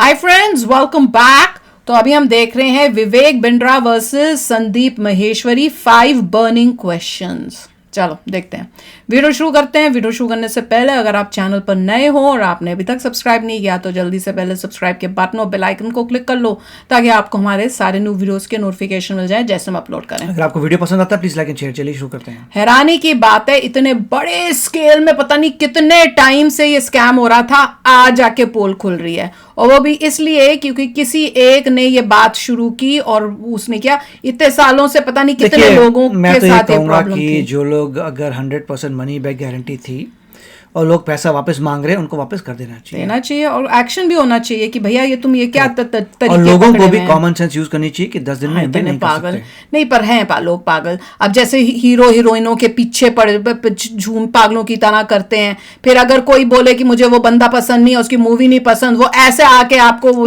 Hi friends, welcome back. तो अभी हम देख रहे हैं Vivek Bindra versus Sandeep Maheshwari 5 burning questions. चलो देखते हैं, वीडियो शुरू करते हैं। वीडियो शुरू करने से पहले अगर आप चैनल पर नए हो और आपने अभी तक सब्सक्राइब नहीं किया तो जल्दी से पहले सब्सक्राइब के बटन और बेल आइकन को क्लिक कर लो ताकि आपको हमारे सारे न्यू वीडियोस के नोटिफिकेशन मिल जाए जैसे हम अपलोड करें। अगर आपको वीडियो पसंद आता है प्लीज लाइक एंड शेयर। चलिए शुरू करते हैं। हैरानी की बात है, इतने बड़े स्केल में पता नहीं कितने टाइम से ये स्कैम हो रहा था, आज जाके पोल खुल रही है। और वो भी इसलिए क्योंकि किसी एक ने ये बात शुरू की और उसने क्या इतने सालों से पता नहीं कितने लोगों के साथ ये प्रॉब्लम थी। जो लोग अगर 100% मनी बैक गारंटी थी और लोग पैसा वापस मांग रहे हैं उनको वापस कर देना चाहिए और एक्शन भी होना चाहिए कि भैया ये तुम ये क्या तरीके और लोगों को भी कॉमन सेंस यूज करनी चाहिए कि 10 दिन में नहीं पागल नहीं, पर हैं लोग पागल। अब जैसे हीरो हीरोइनों के पीछे पड़ झूम पागलों की तरह करते हैं। फिर अगर कोई बोले कि मुझे वो बंदा पसंद नहीं है, उसकी मूवी नहीं पसंद, वो ऐसे आके आपको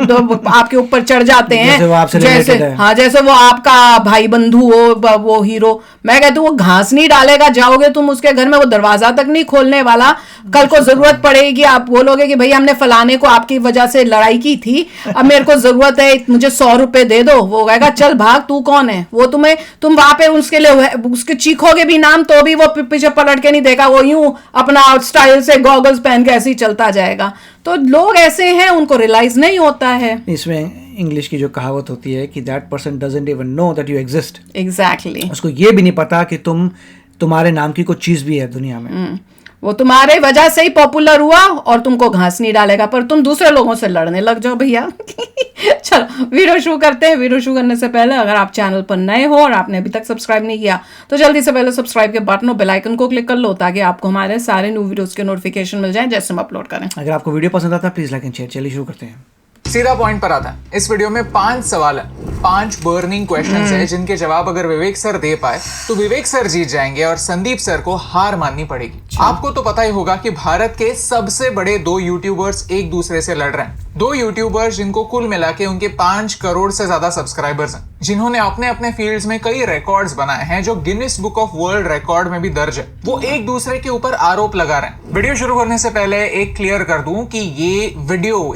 आपके ऊपर चढ़ जाते हैं जैसे वो आपका भाई बंधु हो वो हीरो। मैं कहती हूँ वो घास नहीं डालेगा, जाओगे तुम उसके घर में वो दरवाजा तक नहीं खोलने वाला। कल को जरूरत पड़ेगी, आप बोलोगे कि भैया हमने फलाने को आपकी वजह से लड़ाई की थी, अब मेरे को जरूरत है, मुझे 100 रुपए दे दो। वो कहेगा चल भाग, तू कौन है? वो तुम वहां पे उसके लिए उसके चीखोगे भी नाम तो भी वो पीछे पलट के नहीं देगा, वो यूं अपना स्टाइल से गॉगल्स पहन के ऐसे ही चलता जाएगा। तो लोग ऐसे हैं, उनको रियलाइज नहीं होता है। इसमें इंग्लिश की जो कहावत होती है कि that person doesn't even know that you exist. Exactly, उसको ये भी नहीं पता कि तुम्हारे नाम की कोई चीज भी है दुनिया में। वो तुम्हारे वजह से ही पॉपुलर हुआ और तुमको घास नहीं डालेगा, पर तुम दूसरे लोगों से लड़ने लग जाओ भैया। चलो वीडियो शुरू करते हैं। वीडियो शुरू करने से पहले अगर आप चैनल पर नए हो और आपने अभी तक सब्सक्राइब नहीं किया तो जल्दी से पहले सब्सक्राइब के बटन और बेल आइकन को क्लिक कर लो ताकि आपको हमारे सारे न्यू वीडियोस के नोटिफिकेशन मिल जाए जैसे हम अपलोड करें। अगर आपको वीडियो पसंद आता है प्लीज लाइक एंड शेयर। चलिए शुरू करते हैं। सीधा पॉइंट पर आता है। इस वीडियो में 5 सवाल है, 5 बर्निंग क्वेश्चंस है जिनके जवाब अगर विवेक सर दे पाए तो विवेक सर जीत जाएंगे और संदीप सर को हार माननी पड़ेगी। आपको तो पता ही होगा कि भारत के सबसे बड़े 2 यूट्यूबर्स एक दूसरे से लड़ रहे हैं। 2 यूट्यूबर्स जिनको कुल मिला के उनके 5 करोड़ से ज्यादा सब्सक्राइबर्स हैं, जिन्होंने अपने अपने फील्ड्स में कई रिकॉर्ड्स बनाए हैं जो Guinness book of world record में भी दर्ज है। वो एक दूसरे के ऊपर आरोप लगा रहे हैं। वीडियो शुरू करने से पहले एक क्लियर कर दूं कि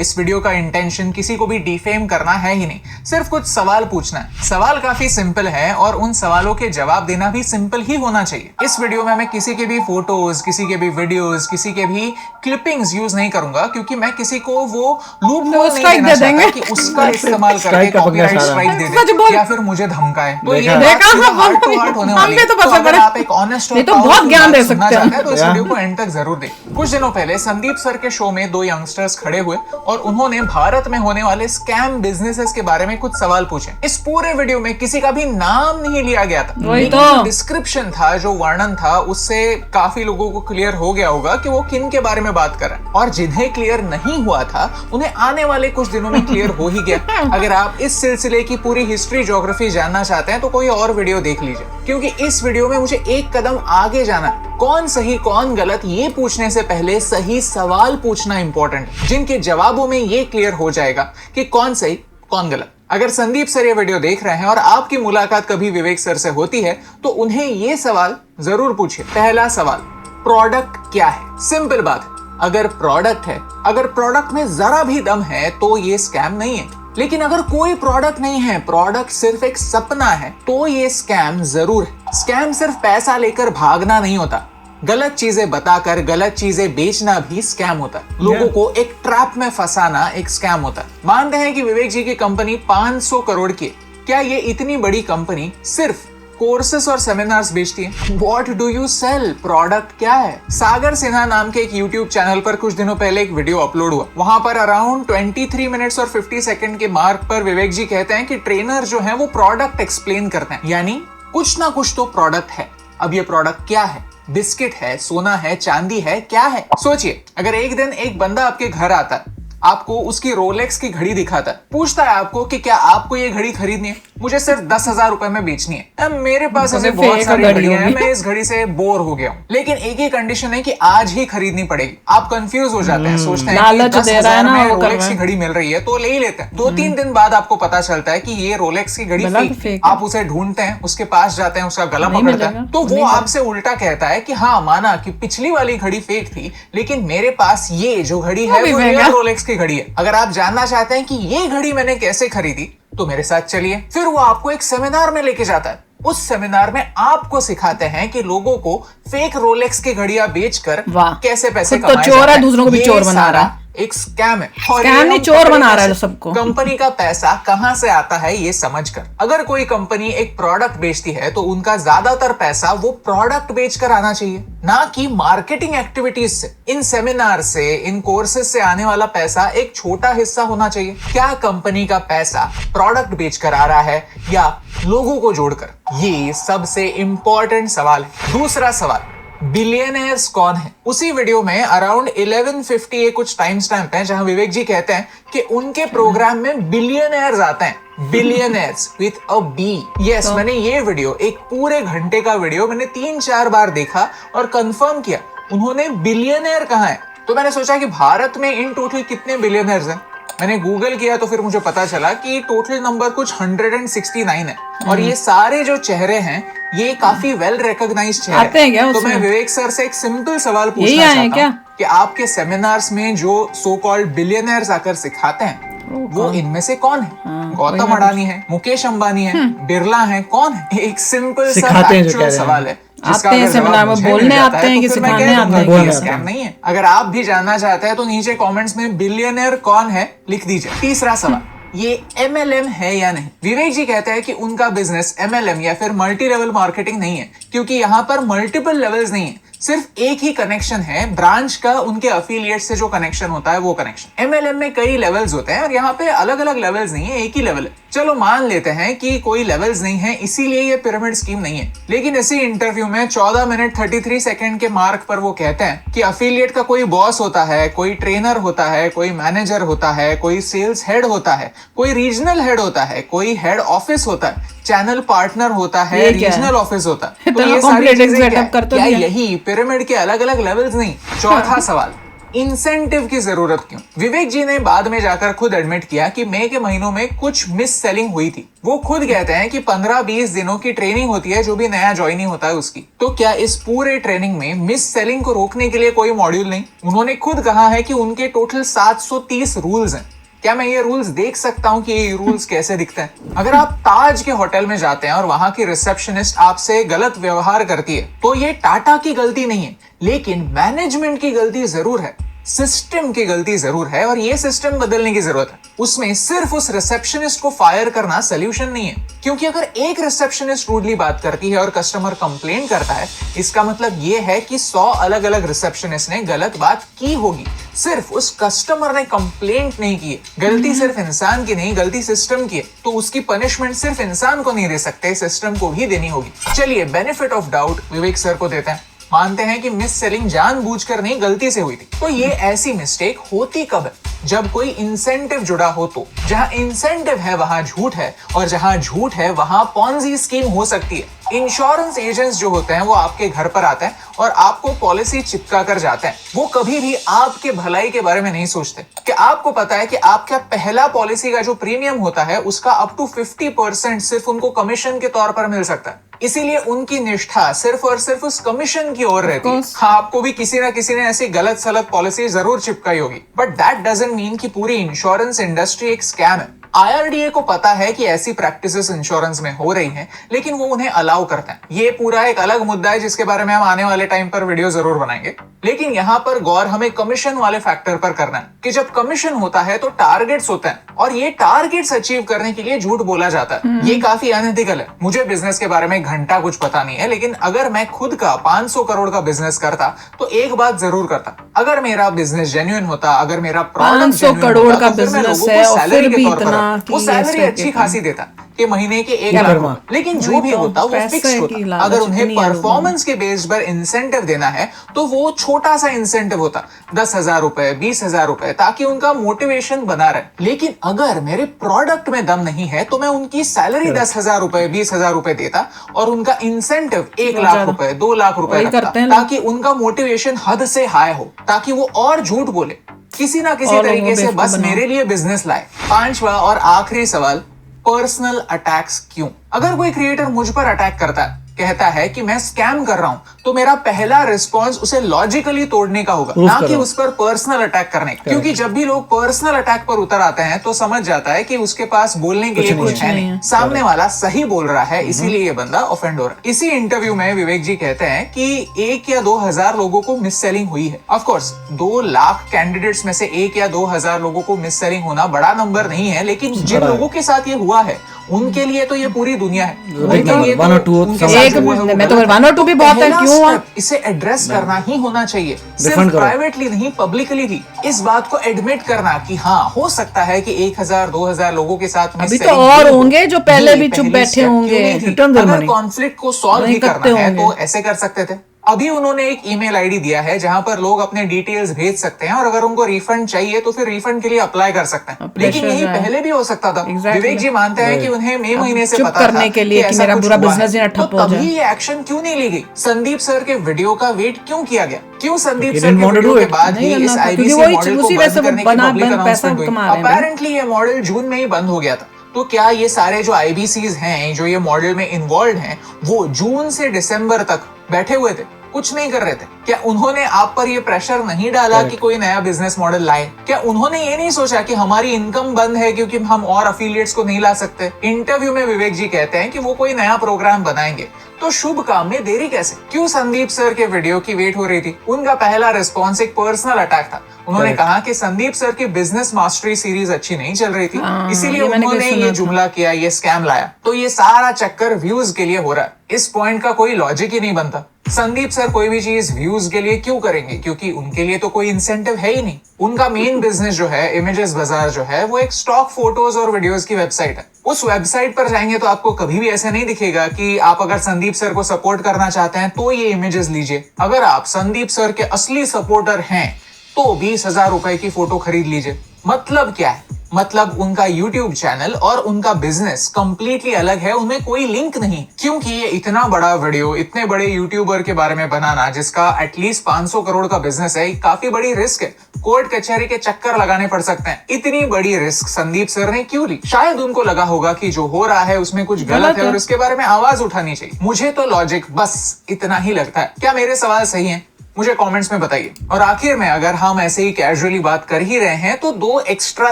इस वीडियो का इंटेंशन किसी को भी डिफेम करना है ही नहीं, सिर्फ कुछ सवाल पूछना है। सवाल काफी सिंपल है और उन सवालों के जवाब देना भी सिंपल ही होना चाहिए। इस वीडियो में मैं किसी के भी फोटोज, किसी के भी वीडियोस, किसी के भी क्लिपिंग्स यूज नहीं करूंगा क्योंकि मैं किसी को वो लूप होल नहीं देना चाहता कि उसका इस्तेमाल करके कॉपीराइट स्ट्राइक दे दे या फिर मुझे धमकाए। तो ये हार्ट टू हार्ट होने वाली है। तो अगर आप एक ऑनेस्ट और बहुत ज्ञान दे सकते हैं तो इस वीडियो को एंड तक जरूर देखें। कुछ दिनों पहले संदीप सर के शो में 2 यंगस्टर्स खड़े हुए और उन्होंने भारत में होने वाले स्कैम बिजनेसेस के बारे में कुछ सवाल पूछे। इस पूरे वीडियो में किसी का भी नाम नहीं लिया गया था, लेकिन डिस्क्रिप्शन था, जो वर्णन था, उससे काफी लोगों को क्लियर हो गया होगा कि वो किन के बारे में बात कर रहे हैं। और जिन्हें क्लियर नहीं हुआ था उन्हें आने वाले कुछ दिनों में क्लियर हो ही गया। अगर आप इस सिलसिले की पूरी हिस्ट्री ज्योग्राफी जानना चाहते हैं तो कोई और वीडियो देख लीजिए, क्योंकि इस वीडियो में मुझे एक कदम आगे जाना है। कौन सही कौन गलत ये पूछने से पहले सही सवाल पूछना इंपॉर्टेंट है, जिनके जवाबों में ये क्लियर हो जाएगा कि कौन सही कौन गलत। अगर संदीप सर ये वीडियो देख रहे हैं और आपकी मुलाकात कभी विवेक सर से होती है तो उन्हें ये सवाल जरूर पूछिए। पहला सवाल, प्रोडक्ट क्या है? सिंपल बात है, अगर प्रोडक्ट है, अगर प्रोडक्ट में जरा भी दम है तो ये स्कैम नहीं है। लेकिन अगर कोई प्रोडक्ट नहीं है, प्रोडक्ट सिर्फ एक सपना है, तो ये स्कैम जरूर है। स्कैम सिर्फ पैसा लेकर भागना नहीं होता, गलत चीजें बताकर गलत चीजें बेचना भी स्कैम होता है। लोगों को एक ट्रैप में फंसाना एक स्कैम होता है। मानते हैं कि विवेक जी की कंपनी 500 करोड़ की है। क्या ये इतनी बड़ी कंपनी सिर्फ कोर्सेस और सेमिनार्स बेचती है? What do you sell? Product क्या है? सागर सिन्हा नाम के एक YouTube चैनल पर कुछ दिनों पहले एक वीडियो अपलोड हुआ। वहां पर अराउंड 23 मिनट्स और 50 सेकंड के मार्क पर विवेक जी कहते हैं कि ट्रेनर जो है वो प्रोडक्ट एक्सप्लेन करते हैं, यानी कुछ ना कुछ तो प्रोडक्ट है। अब ये प्रोडक्ट क्या है? बिस्किट है, सोना है, चांदी है, क्या है? सोचिए, अगर एक दिन एक बंदा आपके घर आता है, आपको उसकी रोलेक्स की घड़ी दिखाता है, पूछता है आपको कि क्या आपको ये घड़ी खरीदनी है? मुझे सिर्फ 10,000 रुपए में बेचनी है। अब मेरे पास तो ऐसे फिर बहुत फेक सारी घड़ी घड़ियां हैं, होगी। मैं इस घड़ी से बोर हो गया हूँ। लेकिन एक ही कंडीशन है कि आज ही खरीदनी पड़ेगी। आप कंफ्यूज हो जाते हैं, सोचते हैं कि लालच दे रहा है 10,000 ना, में वो कर रोलेक्स रहा की है। घड़ी मिल रही है तो ले ही लेते हैं। 2-3 दिन बाद आपको पता चलता है कि ये रोलेक्स की घड़ी गलत फेक। फेक है। आप उसे ढूंढते हैं, उसके पास जाते हैं, उसका गला नहीं पकड़ते मिलेगा, हैं तो वो आपसे उल्टा कहता है कि हाँ माना कि पिछली वाली घड़ी फेक थी, लेकिन मेरे पास ये जो घड़ी है भी वो फेक रियल है। रोलेक्स की घड़ी है। अगर आप जानना चाहते हैं कि ये घड़ी मैंने कैसे खरीदी तो मेरे साथ चलिए। फिर वो आपको एक सेमिनार में लेके जाता है। उस सेमिनार में आपको सिखाते हैं कि लोगों को फेक रोलेक्स की घड़ियां बेचकर वाह। कैसे पैसे खुद तो कमाए चोर जाते है, हैं। दूसरों को भी ये चोर बना सारा रहा है। एक स्कैम है। और स्कैम ये नहीं, हम चोर कंपनी बना रहा है का- सबको। कंपनी का पैसा कहां से आता है ये समझकर। अगर कोई कंपनी एक प्रोडक्ट बेचती है तो उनका ज्यादातर पैसा वो प्रोडक्ट बेचकर आना चाहिए, ना कि मार्केटिंग एक्टिविटीज से। इन सेमिनार से, इन कोर्सेज से आने वाला पैसा एक छोटा हिस्सा होना चाहिए। क्या कंपनी का पैसा प्रोडक्ट बेचकर आ रहा है या लोगों को जोड़कर? ये सबसे इंपॉर्टेंट सवाल है। दूसरा सवाल, बिलियनर्स कौन है? उसी वीडियो में अराउंड 11:50 कुछ टाइम स्टैम्प है जहां विवेक जी कहते हैं कि उनके प्रोग्राम में बिलियनर्स आते हैं। Billionaires with a B. Yes, मैंने ये वीडियो, एक पूरे घंटे का वीडियो मैंने 3-4 बार देखा और कंफर्म किया उन्होंने बिलियनर कहा है। तो मैंने सोचा कि भारत में इन टोटल कितने बिलियनर्स हैं। मैंने गूगल किया तो फिर मुझे पता चला कि टोटल नंबर कुछ 169 है। और ये सारे जो चेहरे हैं ये काफी वेल रिकॉग्नाइज्ड चेहरे आते हैं क्या तो उसमें? मैं विवेक सर से एक सिंपल सवाल यही पूछना आए हैं चाहता क्या? हूँ कि आपके सेमिनार्स में जो सो कॉल्ड बिलियनर्स आकर सिखाते हैं वो इनमें से कौन है? गौतम अडानी है, मुकेश अंबानी है, बिरला है, कौन है? एक सिंपल सा सिखाते हैं जो फैक्चुअल कह रहे हैं। सवाल है जिसका आते हैं अगर जवाब सेमिनार में, मुझे बोलने मिल जाता आते है हैं तो कि फिर मैं सिखाने कह आते दूंगा हैं। कि ये बोलने स्कैम आते हैं। नहीं है। अगर आप भी जानना चाहते हैं तो नीचे कमेंट्स में बिलियनर कौन है लिख दीजिए। तीसरा सवाल, ये MLM है या नहीं? विवेक जी कहते हैं कि उनका बिजनेस MLM या फिर मल्टी लेवल मार्केटिंग नहीं है, क्योंकि यहाँ पर मल्टीपल लेवल्स नहीं है, सिर्फ एक ही कनेक्शन है ब्रांच का, उनके अफिलिएट से जो कनेक्शन होता है वो कनेक्शन। MLM में कई लेवल्स होते हैं और यहाँ पे अलग अलग लेवल्स नहीं है, एक ही लेवल है। चलो मान लेते हैं कि कोई लेवल्स नहीं है इसीलिए ये पिरामिड स्कीम नहीं है, लेकिन इसी इंटरव्यू में 14 मिनट 33 सेकंड के मार्क पर वो कहते हैं कि अफिलिएट का कोई बॉस होता है, कोई ट्रेनर होता है, कोई मैनेजर होता है, कोई सेल्स हेड होता है, कोई रीजनल हेड होता है, कोई हेड ऑफिस होता है, चैनल पार्टनर होता है, ये क्या है? रीजनल ऑफिस होता है। तो इतना ये सारी complicated चीजें क्या setup है? कर तो क्या दिया। यही पिरामिड के अलग अलग लेवल्स नहीं? चौथा सवाल, इंसेंटिव की जरूरत क्यों? विवेक जी ने बाद में जाकर खुद एडमिट किया कि मई के महीनों में कुछ मिस सेलिंग हुई थी। वो खुद कहते हैं कि 15-20 दिनों की ट्रेनिंग होती है जो भी नया ज्वाइनिंग होता है उसकी। तो क्या इस पूरे ट्रेनिंग में मिस सेलिंग को रोकने के लिए कोई मॉड्यूल नहीं? उन्होंने खुद कहा है कि उनके टोटल 730 रूल्स हैं। क्या मैं ये रूल्स देख सकता हूँ कि ये रूल्स कैसे दिखते हैं? अगर आप ताज के होटल में जाते हैं और वहां की रिसेप्शनिस्ट आपसे गलत व्यवहार करती है तो ये टाटा की गलती नहीं है, लेकिन मैनेजमेंट की गलती जरूर है, सिस्टम की गलती जरूर है और ये सिस्टम बदलने की जरूरत है। उसमें सिर्फ उस रिसेप्शनिस्ट को फायर करना सोल्यूशन नहीं है, क्योंकि अगर एक रिसेप्शनिस्ट रूडली बात करती है और कस्टमर कंप्लेन करता है, इसका मतलब ये है कि 100 अलग अलग रिसेप्शनिस्ट ने गलत बात की होगी, सिर्फ उस कस्टमर ने कंप्लेंट नहीं की है। गलती सिर्फ इंसान की नहीं, गलती सिस्टम की है, तो उसकी पनिशमेंट सिर्फ इंसान को नहीं दे सकते, सिस्टम को भी देनी होगी। चलिए benefit of doubt Vivek sir को देते हैं, मानते हैं कि मिस सेलिंग जानबूझकर नहीं गलती से हुई थी। तो ये ऐसी मिस्टेक होती कब है? जब कोई इंसेंटिव जुड़ा हो तो। जहां इंसेंटिव है वहां झूठ है और जहां झूठ है वहां पॉन्जी स्कीम हो सकती है। इंश्योरेंस एजेंट्स जो होते हैं वो आपके घर पर आते हैं और आपको पॉलिसी चिपका कर जाते हैं। वो कभी भी आपके भलाई के बारे में नहीं सोचते कि आपको पता है कि आपका पहला पॉलिसी का जो प्रीमियम होता है उसका अप टू 50% सिर्फ उनको कमीशन के तौर पर मिल सकता है। इसीलिए उनकी निष्ठा सिर्फ और सिर्फ उस कमीशन की ओर रहती है। हाँ, आपको भी किसी ना किसी ने ऐसी गलत सलत पॉलिसी जरूर चिपकाई होगी, बट दैट डजंट मीन कि पूरी इंश्योरेंस इंडस्ट्री एक स्कैम है। IRDA को पता है कि ऐसी प्रैक्टिसेस इंश्योरेंस में हो रही हैं, लेकिन वो उन्हें अलाउ करते हैं। ये पूरा एक अलग मुद्दा है जिसके बारे में हम आने वाले टाइम पर वीडियो जरूर बनाएंगे, लेकिन यहाँ पर गौर हमें कमीशन वाले फैक्टर पर करना है कि जब कमीशन होता है तो टारगेट्स होते हैं और ये टारगेट्स अचीव करने के लिए झूठ बोला जाता है। ये काफी अनएथिकल है। मुझे बिजनेस के बारे में घंटा कुछ पता नहीं है, लेकिन अगर मैं खुद का 500 करोड़ का बिजनेस करता तो एक बात जरूर करता, अगर मेरा बिजनेस जेन्युइन होता, अगर मेरा प्रोडक्ट 500 करोड़ का बिजनेस है और फिर भी इतना वो सैलरी अच्छी खासी देता, कि महीने के 1 लाख रुपए, लेकिन जो भी होता वो फिक्स होता। अगर उन्हें परफॉर्मेंस के बेस पर इंसेंटिव देना है तो वो छोटा सा इंसेंटिव होता, 10,000 रुपए, 20,000 रुपए, ताकि उनका मोटिवेशन बना रहे। लेकिन अगर मेरे प्रोडक्ट में दम नहीं है तो मैं उनकी सैलरी 10,000 रुपए, 20,000 रुपए देता और उनका इंसेंटिव 1 लाख रुपए, 2 लाख रुपए रखता, ताकि उनका मोटिवेशन हद से हाई हो, ताकि वो और झूठ बोले, किसी ना किसी तरीके से बस मेरे लिए बिजनेस लाए। 5वां और आखिरी सवाल, पर्सनल अटैक्स क्यों? अगर कोई क्रिएटर मुझ पर अटैक करता है, कहता है कि मैं स्कैम कर रहा हूं, तो मेरा पहला रिस्पांस उसे लॉजिकली तोड़ने का होगा, ना कि उस पर पर्सनल अटैक करने का। क्योंकि जब भी लोग पर्सनल अटैक पर उतर आते हैं तो समझ जाता है कि उसके पास बोलने के लिए कुछ है नहीं, सामने वाला सही बोल रहा है, इसीलिए ये बंदा ऑफेंड हो रहा है। इसी इंटरव्यू में विवेक जी कहते हैं कि 1 या 2,000 लोगों को मिस सेलिंग हुई है। ऑफ कोर्स 2 लाख कैंडिडेट्स में से 1 या 2,000 लोगों को मिस सेलिंग होना बड़ा नंबर नहीं है, लेकिन जिन लोगों के साथ ये हुआ है उनके लिए तो ये पूरी दुनिया है। उनके लिए तो 1 और 2 मैं तो 1 और 2 भी बहुत है, क्यों? इसे एड्रेस करना ही होना चाहिए, सिर्फ प्राइवेटली नहीं, पब्लिकली भी। इस बात को एडमिट करना कि हाँ, हो सकता है कि 1,000 2,000 लोगों के साथ अभी तो और होंगे जो पहले भी चुप बैठे होंगे। अगर कॉन्फ्लिक्ट को सॉल्व ही करना है तो ऐसे कर सकते थे। अभी उन्होंने एक ईमेल आईडी दिया है जहां पर लोग अपने डिटेल्स भेज सकते हैं और अगर उनको रिफंड चाहिए तो फिर रिफंड के लिए अप्लाई कर सकते हैं। लेकिन यही पहले भी हो सकता था। विवेक जी मानते हैं कि उन्हें मई महीने से पता करने के लिए कि मेरा पूरा बिजनेस ही ठप हो जाए, तभी ये एक्शन क्यों नहीं ली गई? संदीप सर के वीडियो का वेट क्यों किया गया? क्यों संदीप सर के वीडियो के बाद ही इस आईबीसी मॉडल को बंद करने की पब्लिक अनाउंसमेंट हुई? अपेरेंटली ये मॉडल जून में ही बंद हो गया था। तो क्या ये सारे जो आईबीसीज हैं जो ये मॉडल में इन्वॉल्व हैं, वो जून से दिसंबर तक बैठे हुए थे, कुछ नहीं कर रहे थे? क्या उन्होंने आप पर ये प्रेशर नहीं डाला कि कोई नया बिजनेस मॉडल लाए? क्या उन्होंने ये नहीं सोचा कि हमारी इनकम बंद है क्योंकि हम और अफिलिएट्स को नहीं ला सकते? इंटरव्यू में विवेक जी कहते हैं कि वो कोई नया प्रोग्राम बनाएंगे, तो शुभ काम में देरी कैसे? क्यों संदीप सर के वीडियो की वेट हो रही थी? उनका पहला रिस्पॉन्स एक पर्सनल अटैक था। उन्होंने कहा कि संदीप सर की बिजनेस मास्टरी सीरीज अच्छी नहीं चल रही थी, इसीलिए उन्होंने ये जुमला किया, ये स्कैम लाया। तो ये सारा चक्कर व्यूज के लिए हो रहा है। इस पॉइंट का कोई लॉजिक ही नहीं बनता। संदीप सर कोई भी चीज व्यूज के लिए क्यों करेंगे? क्योंकि उनके लिए तो कोई इंसेंटिव है ही नहीं। उनका मेन बिजनेस जो है, इमेजेस बाजार जो है, वो एक स्टॉक फोटोज और वीडियोस की वेबसाइट है। उस वेबसाइट पर जाएंगे तो आपको कभी भी ऐसा नहीं दिखेगा कि आप अगर संदीप सर को सपोर्ट करना चाहते हैं तो ये इमेजेस लीजिए। अगर आप संदीप सर के असली सपोर्टर हैं तो 20,000 रुपए की फोटो खरीद लीजिए। मतलब क्या है? मतलब उनका YouTube चैनल और उनका बिजनेस कंप्लीटली अलग है, उनमें कोई लिंक नहीं। क्योंकि ये इतना बड़ा वीडियो इतने बड़े यूट्यूबर के बारे में बनाना जिसका एटलीस्ट 500 करोड़ का बिजनेस है, काफी बड़ी रिस्क है। कोर्ट कचहरी के चक्कर लगाने पड़ सकते हैं। इतनी बड़ी रिस्क संदीप सर ने क्यों ली? शायद उनको लगा होगा कि जो हो रहा है उसमें कुछ गलत है और इसके बारे में आवाज उठानी चाहिए। मुझे तो लॉजिक बस इतना ही लगता है। क्या मेरे सवाल सही हैं? मुझे कमेंट्स में बताइए। और आखिर में अगर हम ऐसे ही कैजुअली बात कर ही रहे हैं तो 2 एक्स्ट्रा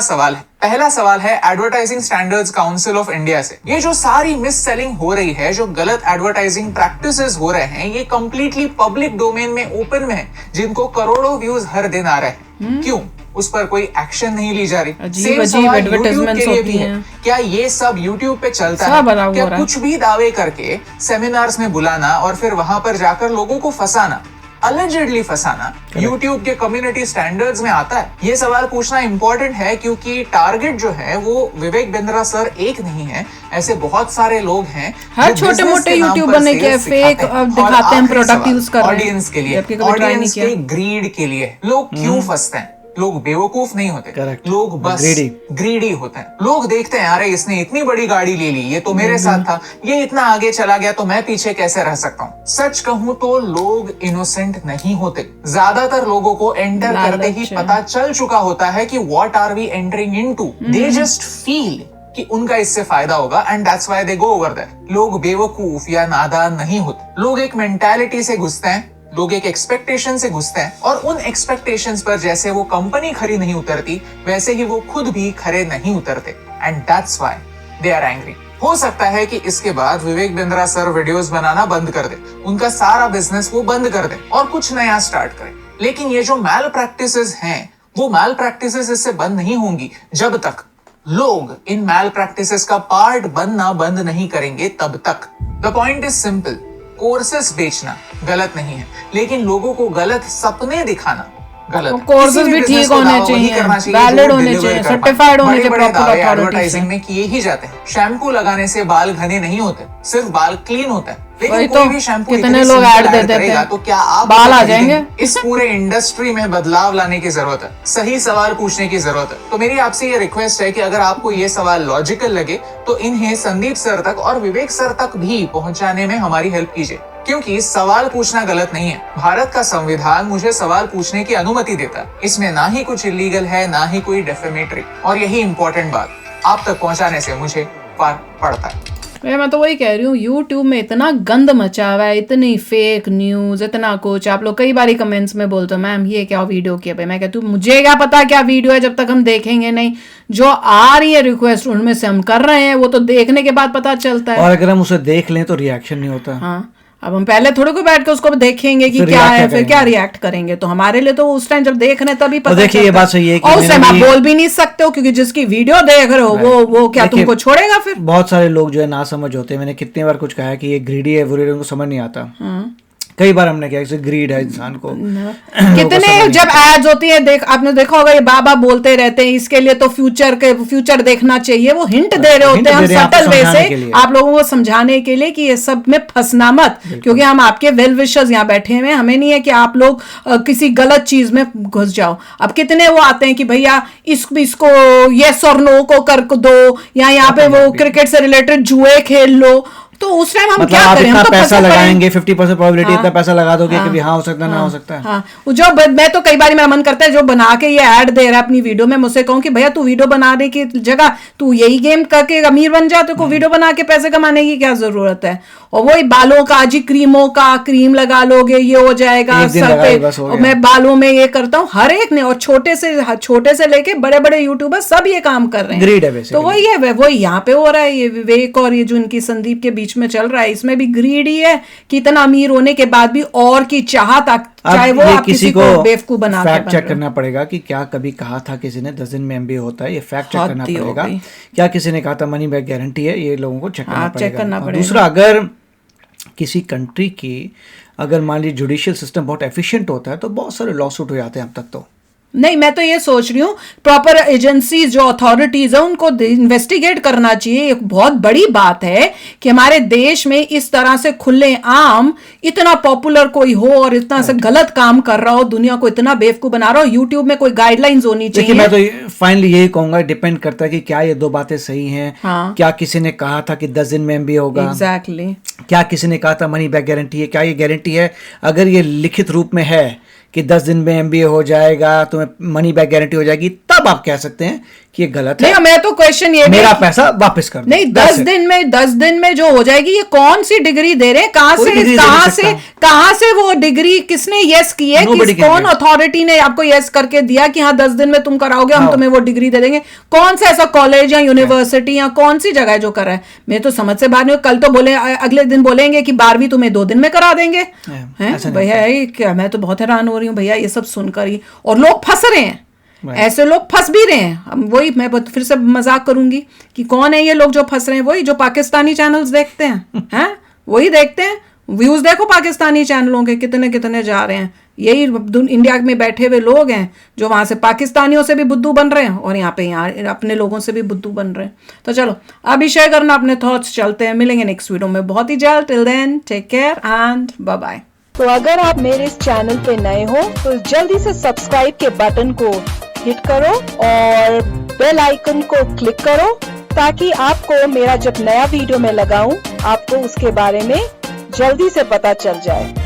सवाल है। पहला सवाल है advertising standards council of India से। ये जो सारी मिस सेलिंग हो रही है, जो गलत एडवर्टाइजिंग प्रैक्टिसेस हो रहे हैं, ये कंप्लीटली पब्लिक डोमेन में ओपन में है, जिनको करोड़ों व्यूज हर दिन आ रहे हैं। क्यों उस पर कोई एक्शन नहीं ली जा रही? सेम सवाल YouTube के लिए भी है। क्या ये सब YouTube पे चलता है? क्या कुछ भी दावे करके सेमिनार्स में बुलाना और फिर वहां पर जाकर लोगों को फंसाना, अलेजेडली फंसाना, YouTube के कम्युनिटी स्टैंडर्ड्स में आता है? ये सवाल पूछना इंपॉर्टेंट है क्योंकि टारगेट जो है वो विवेक बिंद्रा सर एक नहीं है, ऐसे बहुत सारे लोग हैं। हर छोटे मोटे यूट्यूबर ने क्या फेक दिखाते हैं, प्रोडक्ट यूज कर रहे हैं ऑडियंस के लिए, ऑडियंस के ग्रीड के लिए। लोग क्यों फंसते हैं? लोग बेवकूफ नहीं होते, लोग बस ग्रीडी होते हैं। लोग देखते हैं, अरे इसने इतनी बड़ी गाड़ी ले ली, ये तो मेरे साथ था, ये इतना आगे चला गया तो मैं पीछे कैसे रह सकता हूँ? सच कहूँ तो लोग इनोसेंट नहीं होते। ज्यादातर लोगों को एंटर करते ही पता चल चुका होता है कि what are we entering into. They just feel कि उनका इससे फायदा होगा and that's why they go over there. लोग बेवकूफ या नादान नहीं होते। लोग एक मेंटालिटी से घुसते हैं, लोग एक एक्सपेक्टेशन से घुसते हैं और उन एक्सपेक्टेशंस पर जैसे वो कंपनी खरी नहीं उतरती, वैसे ही वो खुद भी खरे नहीं उतरते and that's why they are angry. हो सकता है कि इसके बाद विवेक बिंद्रा सर वीडियोस बनाना बंद कर दे, उनका सारा बिजनेस वो बंद कर दे और कुछ नया स्टार्ट करे। लेकिन ये जो मैल प्रैक्टिसेस हैं, वो मैल प्रैक्टिसेस इससे बंद नहीं होंगी जब तक लोग इन मैल प्रैक्टिसेस का पार्ट बनना बंद नहीं करेंगे तब तक। The point is simple, courses बेचना गलत नहीं है, लेकिन लोगों को गलत सपने दिखाना गलत है। कोर्सेज किसी भी business ठीक को होने दावा वही चाहिए, करना चाहिए वैलिड जो होने deliver चाहिए, कर पाए। सर्टिफाइड होने चाहिए बड़े-बड़े प्रॉपर दावे अथॉरिटी एडवर्टाइजिंग में किए ही जाते हैं। शैम्पू लगाने से बाल घने नहीं होते, सिर्फ बाल क्लीन होता है। लेकिन वही कोई तो, भी शैम्पू कितने इतनी लोग simple ऐड दे ऐड देते करेगा हैं, तो क्या आप बाल आ उसे खरीदेंगे? जाएंगे। इस पूरे इंडस्ट्री में बदलाव लाने की जरूरत है, सही सवाल पूछने की जरूरत है। तो मेरी आपसे ये रिक्वेस्ट है कि अगर आपको ये सवाल लॉजिकल लगे तो इन्हें संदीप सर तक और विवेक सर तक भी पहुंचाने में हमारी हेल्प कीजिए, क्योंकि सवाल पूछना गलत नहीं है। भारत का संविधान मुझे सवाल पूछने की अनुमति देता है। इसमें ना ही कुछ इलीगल है, ना ही कोई डेफेमेटरी, और यही इंपॉर्टेंट बात आप तक पहुंचाने से मुझे फर्क पड़ता है। मैं तो वही कह रही हूँ, यूट्यूब में इतना गंद मचा हुआ है, इतनी फेक न्यूज, इतना कुछ। आप लोग कई बार कमेंट्स में बोलते हो मैम ये क्या वीडियो किया भाई। मैं कहती हूँ मुझे क्या पता क्या वीडियो है जब तक हम देखेंगे नहीं। जो आ रही है रिक्वेस्ट उनमें से हम कर रहे हैं, वो तो देखने के बाद पता चलता है। और अगर हम उसे देख लें तो रिएक्शन नहीं होता। हाँ, अब हम पहले थोड़े को बैठ के उसको देखेंगे कि फिर क्या react है, क्या फिर क्या रिएक्ट करेंगे। तो हमारे लिए तो उस टाइम जब देख रहे हैं तभी पता देखिए ये चलता बात सही है कि और उस टाइम आप मैंने भी- बोल भी नहीं सकते हो, क्योंकि जिसकी वीडियो देख रहे हो वो क्या देखिए, तुमको छोड़ेगा फिर। बहुत सारे लोग जो है ना समझ होते हैं। मैंने कितनी बार कुछ कहा है कि ये ग्रीडी है, वो उनको समझ नहीं आता। कई बार हमने कहा जैसे ग्रीड है इंसान को। कितने जब एड्स होती है आपने देखा होगा, ये बाबा बोलते रहते हैं इसके लिए तो फ्यूचर देखना चाहिए। वो हिंट दे रहे होते हैं हम सटल वे से आप लोगों को समझाने के लिए कि ये सब में फंसना मत, क्योंकि हम आपके वेल विशर्स यहाँ बैठे हुए हैं। हमें नहीं है कि आप लोग किसी गलत चीज में घुस जाओ। अब कितने वो आते हैं कि भैया इसको यस और नो को कर दो, या यहाँ पे वो क्रिकेट से रिलेटेड जुए खेल लो। तो उस टाइम हम मतलब क्या आप करें? इतना हम तो पैसा फंसे पड़े हैं। लगाएंगे 50% प्रोबेबिलिटी, इतना पैसा लगा दोगे कि हाँ हो सकता है, ना हो सकता है। हाँ, जो मैं तो कई बार मेरा मन करता है जो बना के ये ऐड दे रहा है अपनी वीडियो में, मुझसे कहूँ कि भैया तू वीडियो बनाने की जगह तू यही गेम करके अमीर बन जा, तो वीडियो बना के पैसे कमाने की क्या जरूरत है। और वही बालों का जी क्रीमों का क्रीम लगा लोगे ये हो जाएगा एक दिन सर लगाई पे। बस हो और गया। मैं बालों में ये करता हूँ, हर एक ने, और छोटे से लेके बड़े बड़े यूट्यूबर सब ये काम कर रहे हैं। ग्रीड है basically। तो वही है, वही यहाँ पे हो रहा है। ये विवेक और ये जो इनकी संदीप के बीच में चल रहा है, इसमें भी ग्रीड ही है कि इतना अमीर होने के बाद भी और की चाहत, चाहे वो आप किसी को बेवकूफ बना के फैक्ट चेक करना पड़ेगा कि क्या कभी कहा था किसी ने 10 दिन में MBA होता है। ये फैक्ट चेक करना पड़ेगा। क्या किसी ने कहा था मनी बैक गारंटी है, ये लोगों को चेक करना पड़ेगा। दूसरा, अगर किसी कंट्री की अगर मान लीजिए जुडिशियल सिस्टम बहुत एफिशिएंट होता है तो बहुत सारे लॉ सूट हो जाते हैं अब तक। तो नहीं, मैं तो ये सोच रही हूँ प्रॉपर एजेंसीज जो अथॉरिटीज है उनको इन्वेस्टिगेट करना चाहिए। एक बहुत बड़ी बात है कि हमारे देश में इस तरह से खुले आम इतना पॉपुलर कोई हो और इतना से गलत काम कर रहा हो, दुनिया को इतना बेवकूफ बना रहा हो। यूट्यूब में कोई गाइडलाइंस होनी चाहिए। देखिए मैं तो फाइनली यही कहूंगा, डिपेंड करता है कि क्या ये दो बातें सही हैं। हाँ। क्या किसी ने कहा था कि 10 दिन में MBA होगा? एग्जैक्टली। क्या किसी ने कहा था मनी बैक गारंटी है? क्या ये गारंटी है? अगर ये लिखित रूप में है कि 10 दिन में MBA हो जाएगा, तुम्हें मनी बैक गारंटी हो जाएगी, तब आप कह सकते हैं कि ये गलत है। नहीं, मैं तो क्वेश्चन ये मेरा पैसा वापस कर दो। नहीं, 10 दिन में जो हो जाएगी, ये कौन सी डिग्री दे रहे हैं? कहां से वो डिग्री किसने यस की है? कौन अथॉरिटी ने आपको यस करके दिया कि हाँ 10 दिन में तुम कराओगे, हम तुम्हें वो डिग्री दे देंगे? कौन सा ऐसा कॉलेज या यूनिवर्सिटी या कौन सी जगह है जो कर रहा है? मैं तो समझ से बाहर नहीं। कल तो बोले, अगले दिन बोलेंगे कि 12वीं तुम्हें 2 दिन में करा देंगे। भैया क्या, मैं तो बहुत हैरान हो रही हूँ भैया ये सब सुनकर ही। और लोग फंस रहे हैं, ऐसे लोग फंस भी रहे हैं। अब वही मैं फिर से मजाक करूंगी कि कौन है ये लोग जो फंस रहे हैं? वही जो पाकिस्तानी चैनल्स देखते हैं, हैं वही देखते हैं। व्यूज देखो पाकिस्तानी चैनलों के कितने कितने जा रहे हैं। यही इंडिया में बैठे हुए लोग हैं जो वहां से पाकिस्तानियों से भी बुद्धू बन रहे हैं और यहाँ अपने लोगों से भी बुद्धू बन रहे हैं। तो चलो अब ही शेयर करना अपने थॉट्स। चलते हैं, मिलेंगे नेक्स्ट वीडियो में बहुत ही जल्द। Till then take care and bye bye. तो अगर आप मेरे इस चैनल पे नए हो तो जल्दी से सब्सक्राइब के बटन को हिट करो और बेल आइकन को क्लिक करो, ताकि आपको मेरा जब नया वीडियो मैं लगाऊं आपको उसके बारे में जल्दी से पता चल जाए।